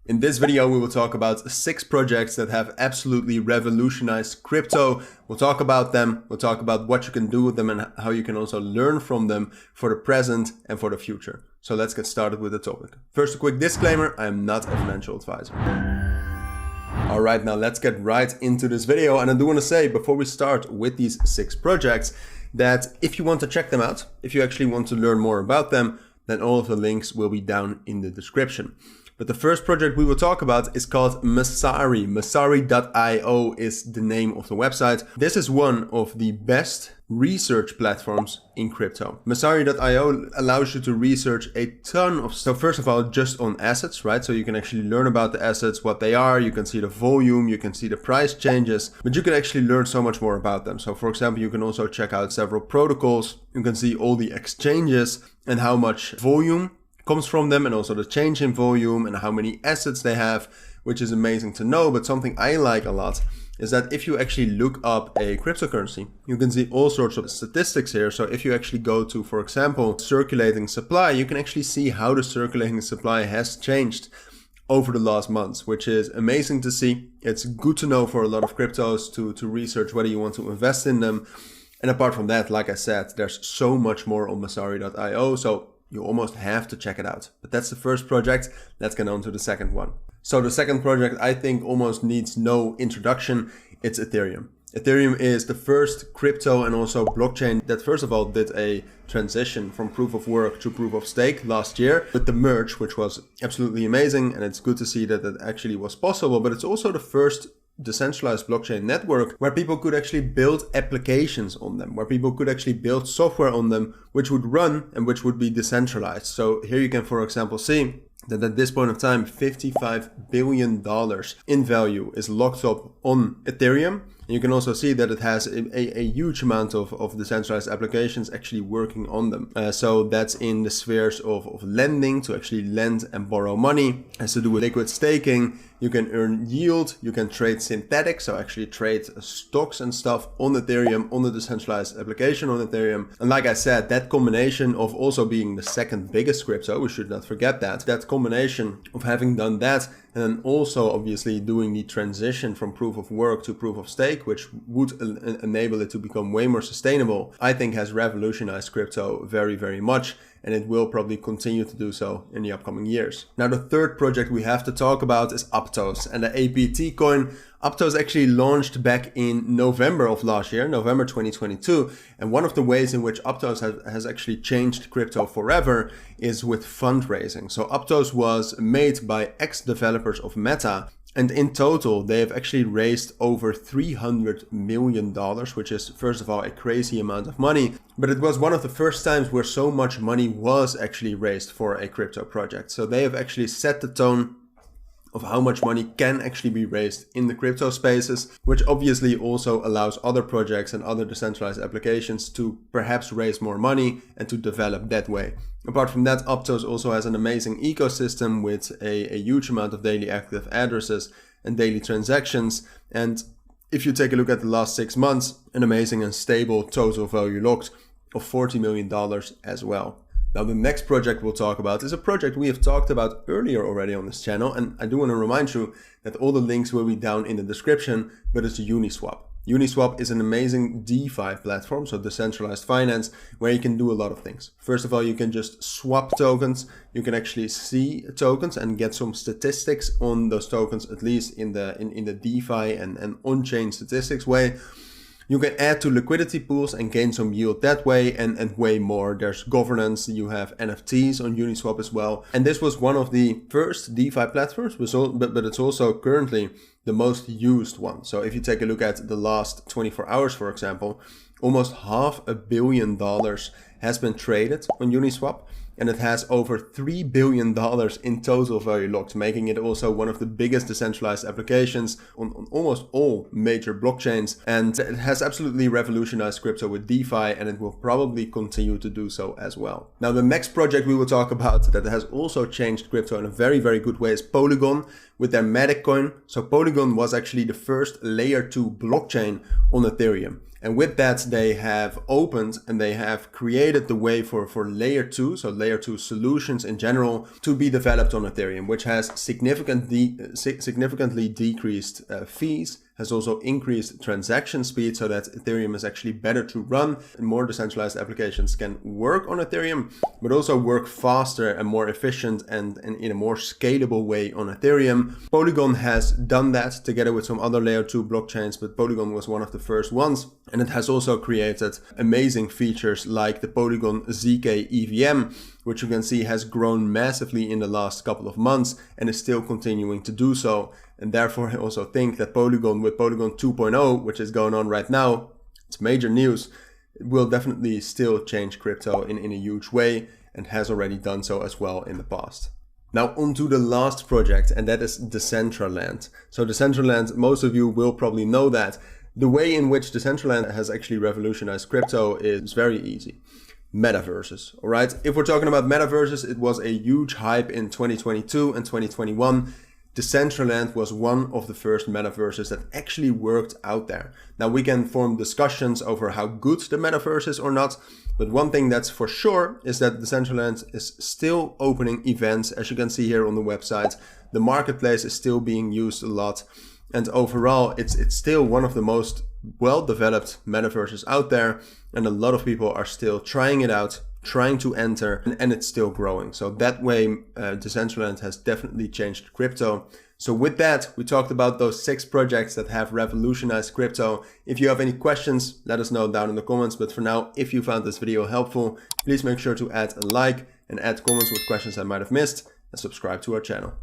In this video, we will talk about 6 projects that have absolutely revolutionized crypto. We'll talk about them, we'll talk about what you can do with them and how you can also learn from them for the present and for the future. So let's get started with the topic. First, a quick disclaimer, I am not a financial advisor. Alright, now let's get right into this video. And I do want to say, before we start with these 6 projects, that if you want to check them out, if you actually want to learn more about them, then all of the links will be down in the description. But the first project we will talk about is called Messari. Messari.io is the name of the website. This is one of the best research platforms in crypto. Messari.io allows you to research a ton of stuff. First of all, just on assets, right? So you can actually learn about the assets, what they are. You can see the volume, you can see the price changes, but you can actually learn so much more about them. So for example, you can also check out several protocols. You can see all the exchanges and how much volume comes from them, and also the change in volume and how many assets they have, which is amazing to know. But something I like a lot is that if you actually look up a cryptocurrency, you can see all sorts of statistics here. So if you actually go to, for example, circulating supply, you can actually see how the circulating supply has changed over the last months, which is amazing to see. It's good to know for a lot of cryptos to research whether you want to invest in them. And apart from that, like I said, there's so much more on Messari.io. So you almost have to check it out. But that's the first project. Let's get on to the second one. So the second project I think almost needs no introduction. It's Ethereum. Ethereum is the first crypto and also blockchain that first of all did a transition from proof of work to proof of stake last year with the merge, which was absolutely amazing. And it's good to see that it actually was possible, but it's also the first decentralized blockchain network where people could actually build applications on them, where people could actually build software on them, which would run and which would be decentralized. So here you can, for example, see that at this point of time, $55 billion in value is locked up on Ethereum. And you can also see that it has a huge amount of decentralized applications actually working on them. So that's in the spheres of lending, to actually lend and borrow money. It has to do with liquid staking. You can earn yield, you can trade synthetic, so actually trade stocks and stuff on Ethereum, on the decentralized application on Ethereum. And like I said, that combination of also being the second biggest crypto, we should not forget that combination of having done that, and then also obviously doing the transition from proof of work to proof of stake, which would enable it to become way more sustainable, I think has revolutionized crypto very, very much. And it will probably continue to do so in the upcoming years. Now, the third project we have to talk about is Aptos and the APT coin. Aptos actually launched back in November of last year, November 2022. And one of the ways in which Aptos has actually changed crypto forever is with fundraising. So Aptos was made by ex-developers of Meta. And in total, they have actually raised over $300 million, which is, first of all, a crazy amount of money. But it was one of the first times where so much money was actually raised for a crypto project. So they have actually set the tone of how much money can actually be raised in the crypto spaces, which obviously also allows other projects and other decentralized applications to perhaps raise more money and to develop that way. Apart from that, Aptos also has an amazing ecosystem with a huge amount of daily active addresses and daily transactions. And if you take a look at the last 6 months, an amazing and stable total value locked of $40 million as well. Now, the next project we'll talk about is a project we have talked about earlier already on this channel. And I do want to remind you that all the links will be down in the description, but it's Uniswap. Uniswap is an amazing DeFi platform, so decentralized finance, where you can do a lot of things. First of all, you can just swap tokens. You can actually see tokens and get some statistics on those tokens, at least in the DeFi and on-chain statistics way. You can add to liquidity pools and gain some yield that way and way more. There's governance, you have NFTs on Uniswap as well. And this was one of the first DeFi platforms, but it's also currently the most used one. So if you take a look at the last 24 hours, for example, almost $500 million has been traded on Uniswap. And it has over $3 billion in total value locked, making it also one of the biggest decentralized applications on almost all major blockchains. And it has absolutely revolutionized crypto with DeFi, and it will probably continue to do so as well. Now, the next project we will talk about that has also changed crypto in a very, very good way is Polygon, with their Matic coin. So Polygon was actually the first layer 2 blockchain on Ethereum. And with that, they have opened and they have created the way for layer 2, so layer 2 solutions in general, to be developed on Ethereum, which has significantly decreased fees, has also increased transaction speed so that Ethereum is actually better to run and more decentralized applications can work on Ethereum, but also work faster and more efficient and in a more scalable way on Ethereum. Polygon has done that together with some other layer 2 blockchains, but Polygon was one of the first ones. And it has also created amazing features like the Polygon ZK EVM, which you can see has grown massively in the last couple of months and is still continuing to do so. And therefore, I also think that Polygon with Polygon 2.0, which is going on right now, it's major news, it will definitely still change crypto in a huge way and has already done so as well in the past. Now on to the last project, and that is Decentraland. So Decentraland, most of you will probably know that. The way in which Decentraland has actually revolutionized crypto is very easy. Metaverses, all right? If we're talking about metaverses, it was a huge hype in 2022 and 2021. Decentraland was one of the first metaverses that actually worked out there. Now we can form discussions over how good the metaverse is or not, but one thing that's for sure is that Decentraland is still opening events, as you can see here on the website. The marketplace is still being used a lot. And overall, it's still one of the most well-developed metaverses out there. And a lot of people are still trying it out, trying to enter, and it's still growing. So that way, Decentraland has definitely changed crypto. So with that, we talked about those 6 projects that have revolutionized crypto. If you have any questions, let us know down in the comments. But for now, if you found this video helpful, please make sure to add a like and add comments with questions I might have missed and subscribe to our channel.